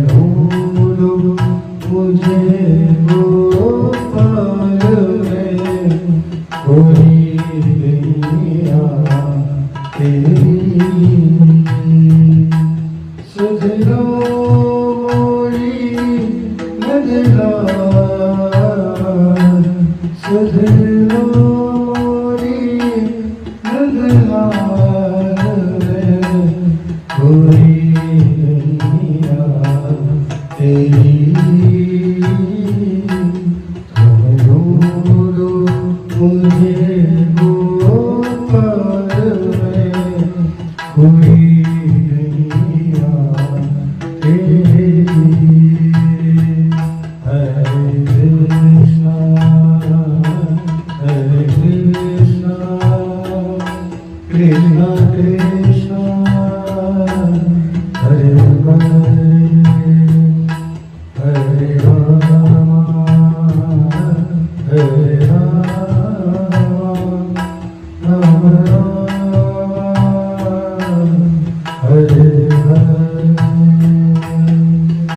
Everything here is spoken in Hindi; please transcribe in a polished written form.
ढूंढूं मुझे गोपाल में कोई गैया तेरी सुध लो मोरी नजला सुध लो मोरी नजला कोई गैया तेरी तुम ढूंढो मुझे गोपाल में कोई गैया तेरी हरे कृष्णा कृष्णा कृष्णा